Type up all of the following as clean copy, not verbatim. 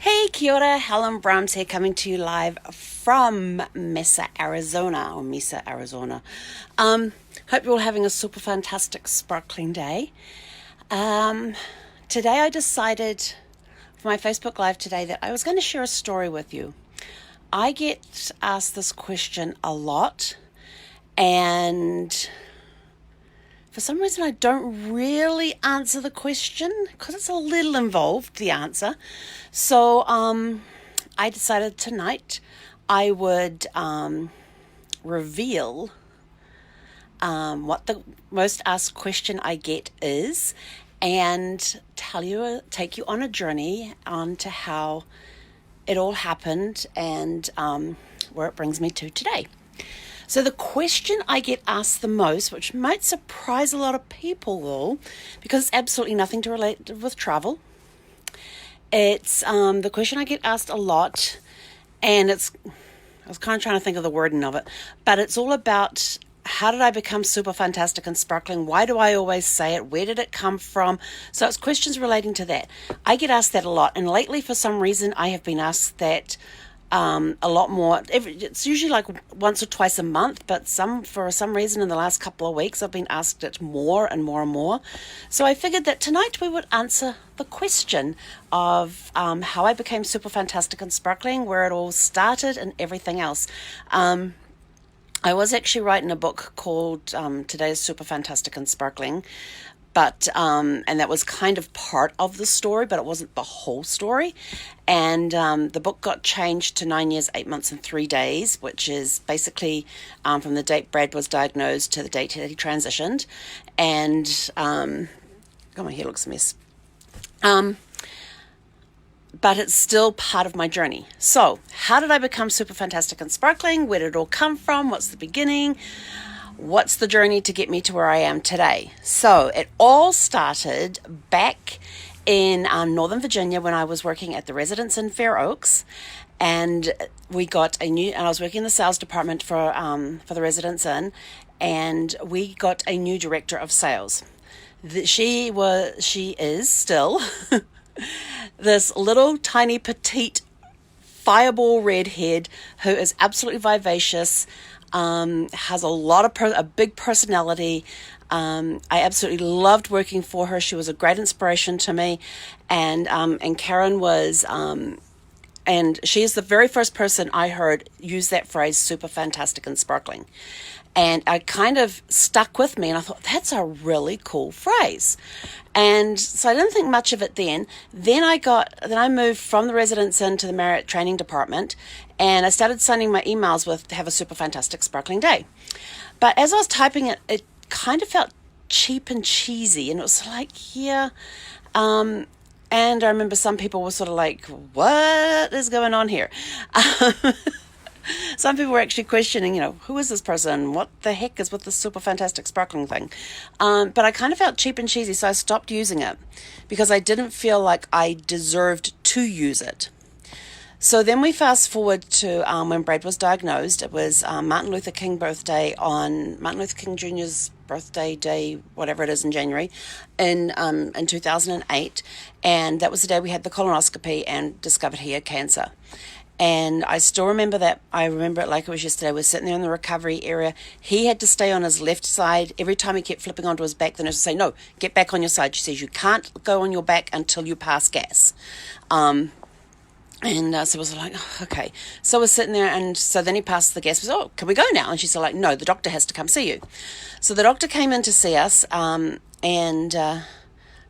Hey, kia ora, Helen Brahms here, coming to you live from Mesa, Arizona, or Mesa, Arizona. Hope you're all having a super fantastic, sparkling day. Um, Today I decided for my Facebook Live today that I was going to share a story with you. I get asked this question a lot, and for some reason, I don't really answer the question because it's a little involved, the answer. So I decided tonight I would reveal what the most asked question I get is, and take you on a journey onto how it all happened and where it brings me to today. So the question I get asked the most, which might surprise a lot of people though, because it's absolutely nothing to relate with travel. It's the question I get asked a lot, and I was kind of trying to think of the wording of it, but it's all about how did I become super fantastic and sparkling? Why do I always say it? Where did it come from? So it's questions relating to that. I get asked that a lot, and lately for some reason I have been asked that a lot more. It's usually like once or twice a month, but for some reason in the last couple of weeks I've been asked it more and more and more. So I figured that tonight we would answer the question of how I became super fantastic and sparkling, where it all started, and everything else. I was actually writing a book called Today's Super Fantastic and Sparkling, but and that was kind of part of the story, but it wasn't the whole story. And the book got changed to 9 years, 8 months, and 3 days, which is basically from the date Brad was diagnosed to the date that he transitioned. And God, my hair looks a mess. But it's still part of my journey. So, how did I become super fantastic and sparkling? Where did it all come from? What's the beginning? What's the journey to get me to where I am today? So it all started back in Northern Virginia when I was working at the residence in Fair Oaks, and I was working in the sales department for the residence inn, and we got a new director of sales. She is still this little tiny petite fireball redhead who is absolutely vivacious. Has a big personality. I absolutely loved working for her. She was a great inspiration to me, and Karen was, and she is the very first person I heard use that phrase, super fantastic and sparkling. And I kind of stuck with me, and I thought, that's a really cool phrase. And so I didn't think much of it then. Then I moved from the residence inn to the Marriott training department, and I started sending my emails with have a super fantastic sparkling day. But as I was typing it, it kind of felt cheap and cheesy, and it was like, yeah. And I remember some people were sort of like, what is going on here? Some people were actually questioning, who is this person? What the heck is with this super fantastic sparkling thing? But I kind of felt cheap and cheesy, so I stopped using it because I didn't feel like I deserved to use it. So then we fast forward to when Brad was diagnosed. It was Martin Luther King Jr.'s birthday day, whatever it is, in January, in 2008, and that was the day we had the colonoscopy and discovered he had cancer. And I still remember that. I remember it like it was yesterday. We're sitting there in the recovery area. He had to stay on his left side. Every time he kept flipping onto his back, the nurse would say, no, get back on your side. She says, you can't go on your back until you pass gas. So I was like, oh, okay. So we're sitting there, and so then he passed the gas. We said, oh, can we go now? And she said, like, no, the doctor has to come see you. So the doctor came in to see us, and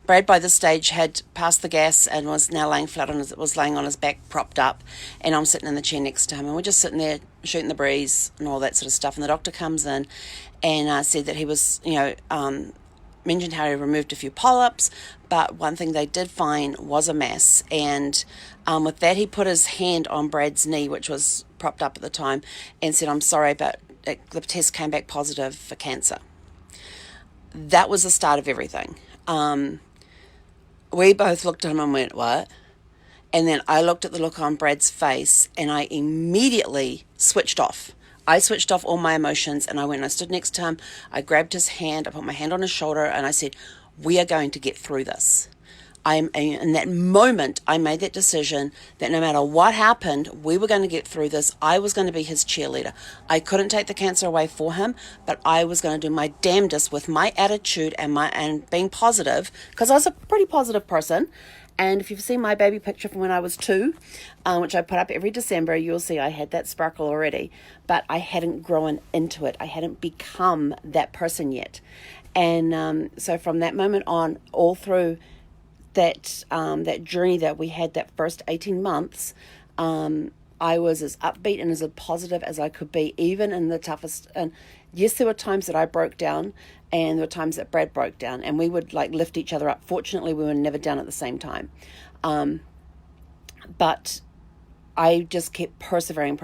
Brad, by this stage, had passed the gas and was now laying on his back, propped up, and I'm sitting in the chair next to him, and we're just sitting there shooting the breeze and all that sort of stuff. And the doctor comes in and said that he was, mentioned how he removed a few polyps, but one thing they did find was a mass. And with that, he put his hand on Brad's knee, which was propped up at the time, and said, I'm sorry, but the test came back positive for cancer. That was the start of everything. We both looked at him and went, what? And then I looked at the look on Brad's face, and I immediately switched off. I switched off all my emotions, and I stood next to him. I grabbed his hand, I put my hand on his shoulder, and I said, we are going to get through this. In that moment, I made that decision that no matter what happened, we were going to get through this. I was going to be his cheerleader. I couldn't take the cancer away for him, but I was going to do my damnedest with my attitude and being positive, because I was a pretty positive person. And if you've seen my baby picture from when I was 2, which I put up every December, you'll see I had that sparkle already, but I hadn't grown into it. I hadn't become that person yet. And so from that moment on, all through that journey that we had, that first 18 months, I was as upbeat and as positive as I could be, even in the toughest. And yes, there were times that I broke down, and there were times that Brad broke down, and we would like lift each other up. Fortunately, we were never down at the same time. But I just kept persevering.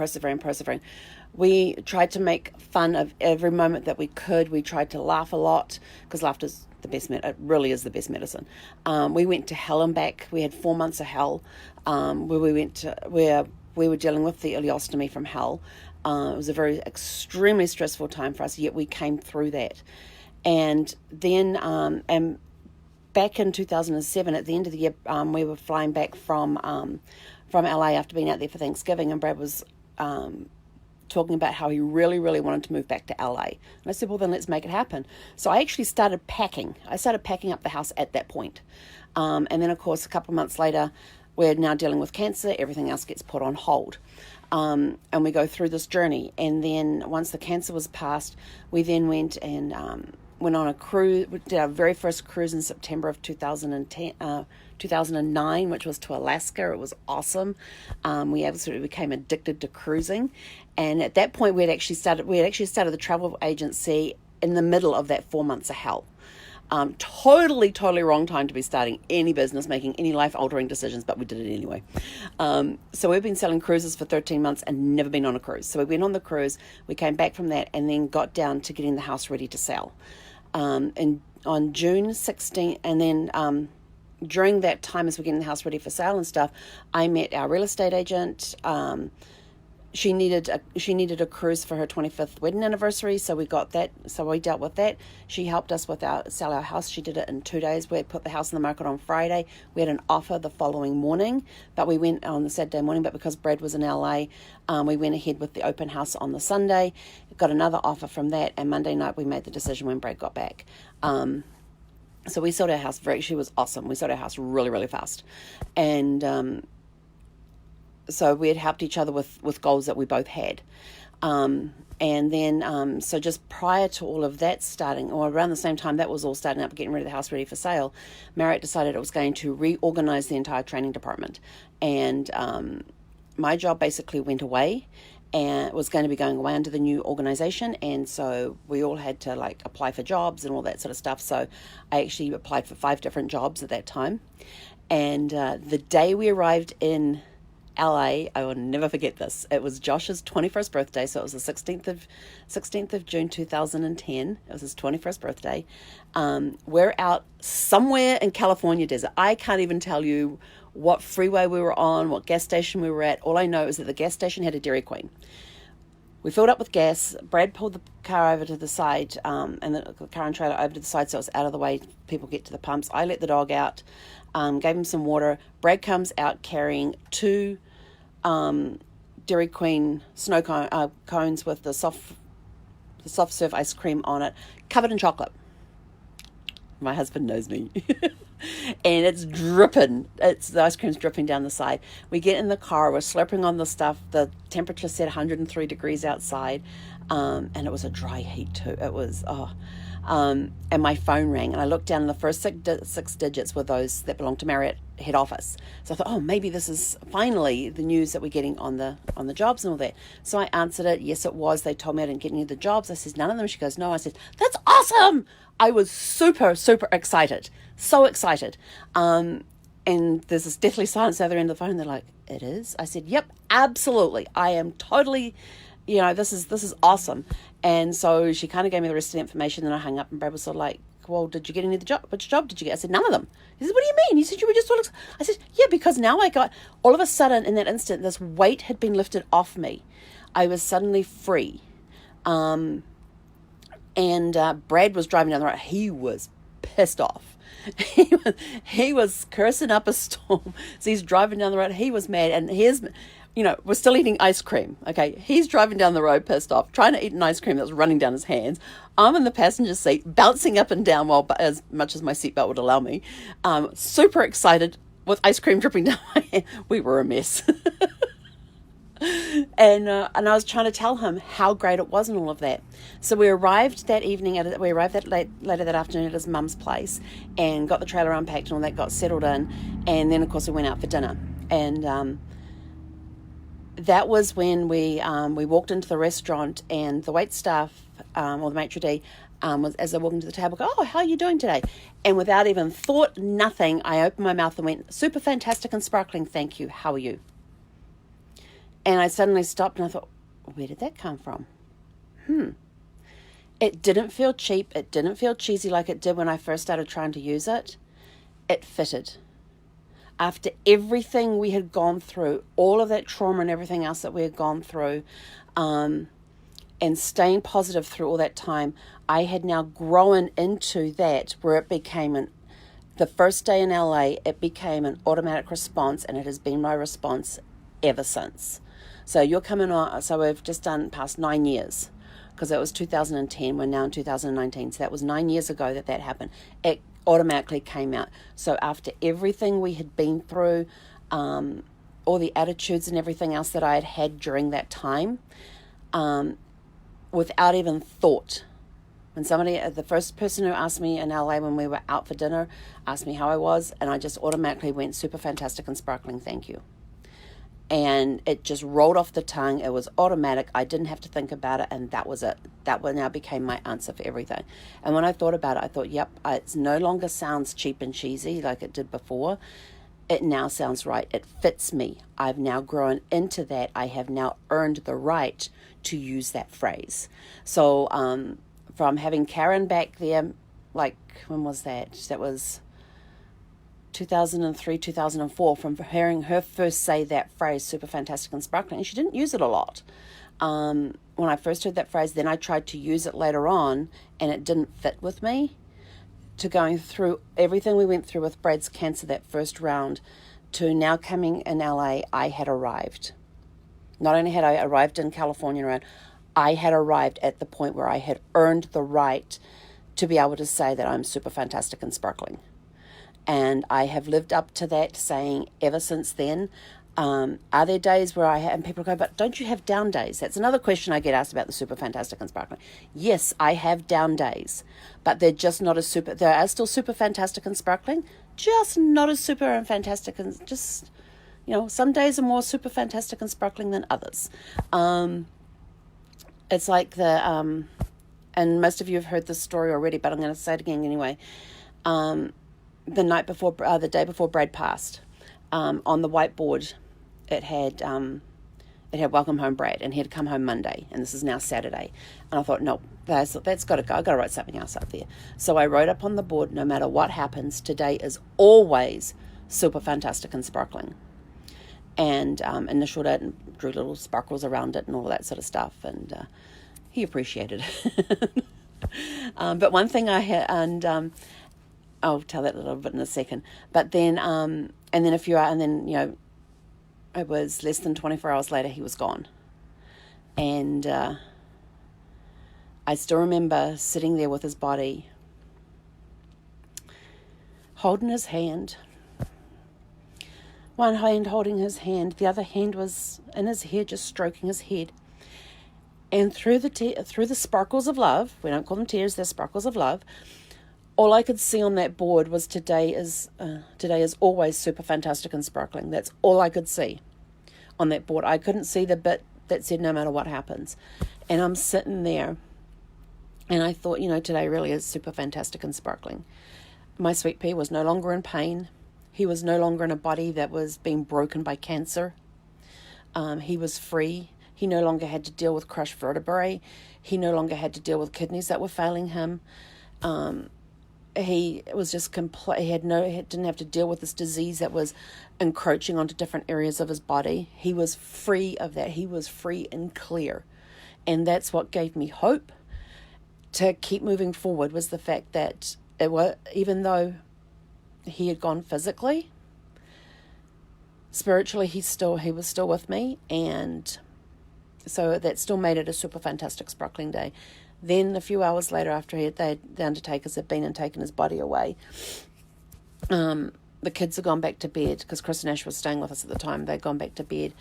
We tried to make fun of every moment that we could. We tried to laugh a lot, because laughter's the best it really is the best medicine. We went to Helen back. We had 4 months of hell, where we were dealing with the ileostomy from hell. It was a very extremely stressful time for us, yet we came through that. And then and back in 2007, at the end of the year, we were flying back from LA after being out there for Thanksgiving, and Brad was talking about how he really, really wanted to move back to LA. And I said, well, then let's make it happen. So I actually started packing. I started packing up the house at that point. And then, of course, a couple of months later, we're now dealing with cancer. Everything else gets put on hold. And we go through this journey. And then once the cancer was passed, we then went on a cruise. We did our very first cruise in September of 2009, which was to Alaska. It was awesome. We absolutely became addicted to cruising. And at that point, we had actually started the travel agency in the middle of that 4 months of hell. Totally wrong time to be starting any business, making any life-altering decisions, but we did it anyway. So we've been selling cruises for 13 months and never been on a cruise. So we went on the cruise, we came back from that, and then got down to getting the house ready to sell. And on June 16th, and then during that time, as we're getting the house ready for sale and stuff, I met our real estate agent. She needed a cruise for her 25th wedding anniversary, so we got that. So we dealt with that. She helped us sell our house. She did it in 2 days. We had put the house in the market on Friday. We had an offer the following morning, but we went on the Saturday morning. But because Brad was in LA, we went ahead with the open house on the Sunday. Got another offer from that, and Monday night we made the decision when Brad got back. So we sold our house she was awesome. We sold our house really, really fast, and so we had helped each other with goals that we both had. And then, so just prior to all of that starting, or around the same time that was all starting up, getting rid of the house ready for sale, Marriott decided it was going to reorganize the entire training department. And my job basically went away, and was going to be going away under the new organization. And so we all had to like apply for jobs and all that sort of stuff. So I actually applied for 5 different jobs at that time. And the day we arrived in LA, I will never forget this. It was Josh's 21st birthday, so it was the 16th of June 2010. It was his 21st birthday. We're out somewhere in California desert. I can't even tell you what freeway we were on, what gas station we were at. All I know is that the gas station had a Dairy Queen. We filled up with gas. Brad pulled the car over to the side, and the car and trailer over to the side so it's out of the way. People get to the pumps. I let the dog out, gave him some water. Brad comes out carrying 2 Dairy Queen snow cones with the soft serve ice cream on it, covered in chocolate. My husband knows me. And it's dripping. The ice cream's dripping down the side. We get in the car, we're slurping on the stuff. The temperature said 103 degrees outside, and it was a dry heat too. It was, and my phone rang, and I looked down, and the first 6 digits were those that belonged to Marriott head office. So I thought, oh, maybe this is finally the news that we're getting on the jobs and all that. So I answered it. Yes, it was. They told me I didn't get any of the jobs. I said, none of them. She goes, no. I said, that's awesome. I was super, super excited. So excited. And there's this deathly silence at the other end of the phone. They're like, it is? I said, yep, absolutely. I am totally, this is awesome. And so she kind of gave me the rest of the information, and I hung up, and Brad was sort of like, well, did you get any of the job? Which job did you get? I said, none of them. He said, what do you mean? He said, you were just all I said, yeah, because now I got, all of a sudden in that instant, this weight had been lifted off me. I was suddenly free. And Brad was driving down the road. He was pissed off. he was cursing up a storm. So he's driving down the road. He was mad. And we're still eating ice cream. Okay. He's driving down the road pissed off, trying to eat an ice cream that was running down his hands. I'm in the passenger seat, bouncing up and down as much as my seatbelt would allow me. Super excited with ice cream dripping down my hand. We were a mess. And I was trying to tell him how great it was and all of that. So we arrived that later that afternoon at his mum's place and got the trailer unpacked and all that, got settled in, and then of course we went out for dinner. And that was when we walked into the restaurant, and the wait staff or the maitre d' was, as they walked into the table, go, "Oh, how are you doing today?" And without even thought, nothing, I opened my mouth and went, "Super fantastic and sparkling, thank you. How are you?" And I suddenly stopped and I thought, where did that come from? It didn't feel cheap. It didn't feel cheesy like it did when I first started trying to use it. It fitted. After everything we had gone through, all of that trauma and everything else that we had gone through, and staying positive through all that time, I had now grown into that where it became the first day in LA, it became an automatic response, and it has been my response ever since. So you're coming on, so we've just done past 9 years, because it was 2010, we're now in 2019, so that was 9 years ago that happened. It automatically came out. So after everything we had been through, all the attitudes and everything else that I had had during that time, without even thought, when the first person who asked me in LA when we were out for dinner, asked me how I was, and I just automatically went, "Super fantastic and sparkling, thank you." And it just rolled off the tongue. It was automatic. I didn't have to think about it, and that was it. That one now became my answer for everything. And when I thought about it, I thought, yep, it no longer sounds cheap and cheesy like it did before. It now sounds right. It fits me. I've now grown into that. I have now earned the right to use that phrase. So from having Karen back there, like, when was that? That was 2003, 2004, from hearing her first say that phrase, super fantastic and sparkling. And she didn't use it a lot. When I first heard that phrase, then I tried to use it later on, and it didn't fit with me. To going through everything we went through with Brad's cancer, that first round, to now coming in LA, I had arrived. Not only had I arrived in California, I had arrived at the point where I had earned the right to be able to say that I'm super fantastic and sparkling. And I have lived up to that saying ever since then. Are there days where and people go, "But don't you have down days?" That's another question I get asked about the super fantastic and sparkling. Yes, I have down days, but they're just not as super. They are still super fantastic and sparkling, just not as super and fantastic, and just, some days are more super fantastic and sparkling than others. It's like and most of you have heard this story already, but I'm going to say it again anyway. The day before Brad passed, on the whiteboard, it had "Welcome home, Brad," and he had come home Monday, and this is now Saturday. And I thought, no, that's got to go. I've got to write something else up there. So I wrote up on the board, no matter what happens, today is always super fantastic and sparkling. And initialed it and drew little sparkles around it and all of that sort of stuff. And he appreciated it. But one thing I had, and I'll tell that a little bit in a second. But then, it was less than 24 hours later, he was gone. And I still remember sitting there with his body, holding his hand. One hand holding his hand, the other hand was in his hair, just stroking his head. And through the sparkles of love, we don't call them tears, they're sparkles of love, all I could see on that board was today is always super fantastic and sparkling. That's all I could see on that board. I couldn't see the bit that said no matter what happens. And I'm sitting there and I thought, today really is super fantastic and sparkling. My sweet pea was no longer in pain. He was no longer in a body that was being broken by cancer. He was free. He no longer had to deal with crushed vertebrae. He no longer had to deal with kidneys that were failing him. He was just complete. He didn't have to deal with this disease that was encroaching onto different areas of his body. He was free of that. He was free and clear. And that's what gave me hope to keep moving forward, was the fact that even though he had gone physically. Spiritually, he was still with me, and so that still made it a super fantastic sparkling day. Then a few hours later, after the undertakers had been and taken his body away, the kids had gone back to bed, because Chris and Ash was staying with us at the time. They'd gone back to bed,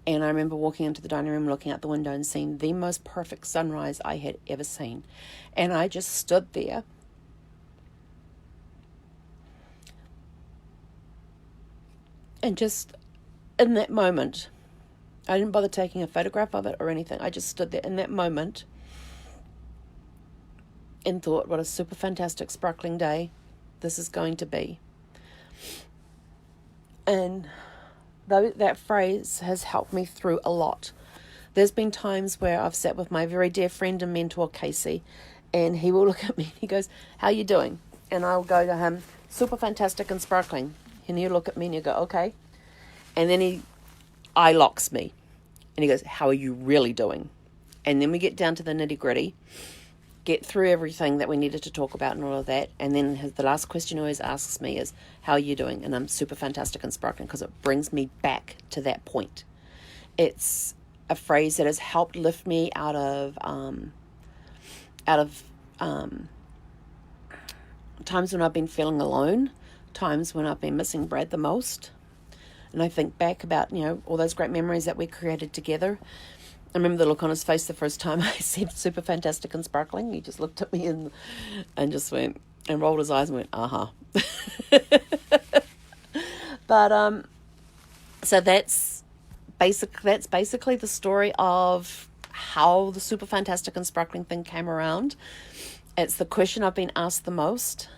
and I remember walking into the dining room, looking out the window and seeing the most perfect sunrise I had ever seen. And I just stood there and just in that moment, I didn't bother taking a photograph of it or anything. I just stood there in that moment and thought, what a super fantastic sparkling day this is going to be. And that phrase has helped me through a lot. There's been times where I've sat with my very dear friend and mentor, Casey, and he will look at me and he goes, how you doing? And I'll go to him, super fantastic and sparkling. And he'll look at me and he'll go, okay. And then he eye locks me and he goes, how are you really doing? And then we get down to the nitty gritty, get through everything that we needed to talk about and all of that. And then the last question he always asks me is, how are you doing? And I'm super fantastic and sparkling, because it brings me back to that point. It's a phrase that has helped lift me out of times when I've been feeling alone, times when I've been missing Brad the most. And I think back about, all those great memories that we created together. I remember the look on his face the first time I said super fantastic and sparkling. He just looked at me and just went, and rolled his eyes and went, uh-huh. But, so that's basically the story of how the super fantastic and sparkling thing came around. It's the question I've been asked the most.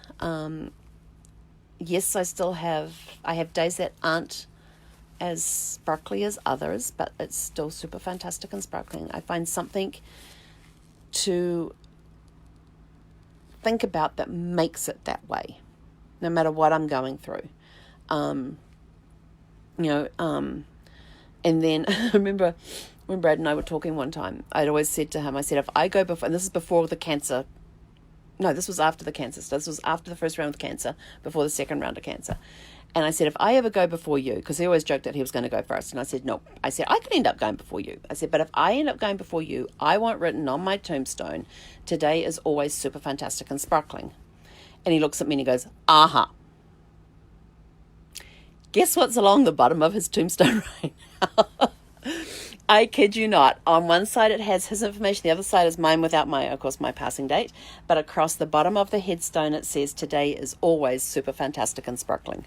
Yes, I have days that aren't as sparkly as others, but it's still super fantastic and sparkling. I find something to think about that makes it that way, no matter what I'm going through. And then I remember when Brad and I were talking one time, I'd always said to him, I said, if I go before, and this is before the cancer, no, this was after the cancer, so this was after the first round of cancer, before the second round of cancer. And I said, if I ever go before you, because he always joked that he was going to go first. And I said, no. I said, I could end up going before you. I said, but if I end up going before you, I want written on my tombstone, today is always super fantastic and sparkling. And he looks at me and he goes, uh-huh. Guess what's along the bottom of his tombstone right now? I kid you not. On one side it has his information. The other side is mine without my passing date. But across the bottom of the headstone it says, today is always super fantastic and sparkling.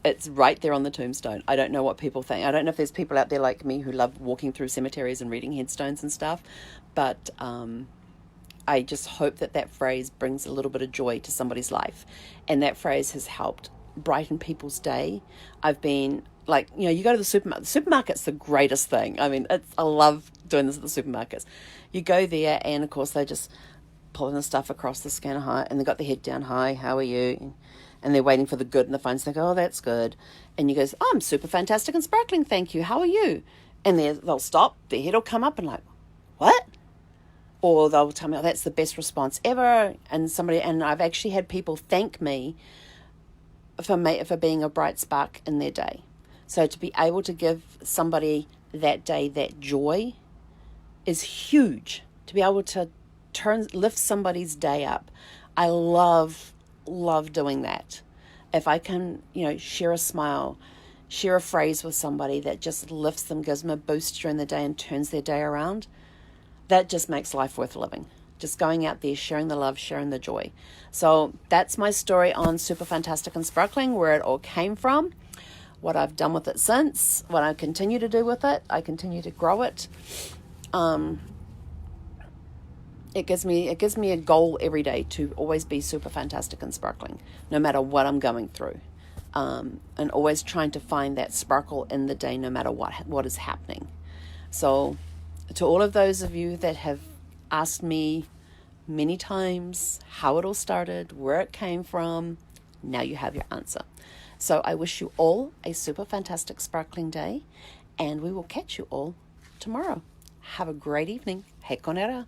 It's right there on the tombstone. I don't know what people think. I don't know if there's people out there like me who love walking through cemeteries and reading headstones and stuff, but I just hope that phrase brings a little bit of joy to somebody's life, and that phrase has helped brighten people's day. I've been you go to the supermarket. The supermarket's the greatest thing. I mean, I love doing this at the supermarkets. You go there and of course they just pulling the stuff across the scanner high, and they got their head down high. How are you? And they're waiting for the good in the phone. So they go, oh, that's good. And you go, oh, I'm super fantastic and sparkling, thank you. How are you? And they'll stop. Their head will come up and like, what? Or they'll tell me, oh, that's the best response ever. And I've actually had people thank me for being a bright spark in their day. So to be able to give somebody that day that joy is huge. To be able to lift somebody's day up. I love doing that. If I can, share a smile, share a phrase with somebody that just lifts them, gives them a boost during the day and turns their day around, that just makes life worth living. Just going out there, sharing the love, sharing the joy. So that's my story on Super Fantastic and Sparkling, where it all came from, what I've done with it since, what I continue to do with it. I continue to grow it. It gives me a goal every day to always be super fantastic and sparkling, no matter what I'm going through, and always trying to find that sparkle in the day, no matter what is happening. So, to all of those of you that have asked me many times how it all started, where it came from, now you have your answer. So I wish you all a super fantastic sparkling day, and we will catch you all tomorrow. Have a great evening. Hei konera.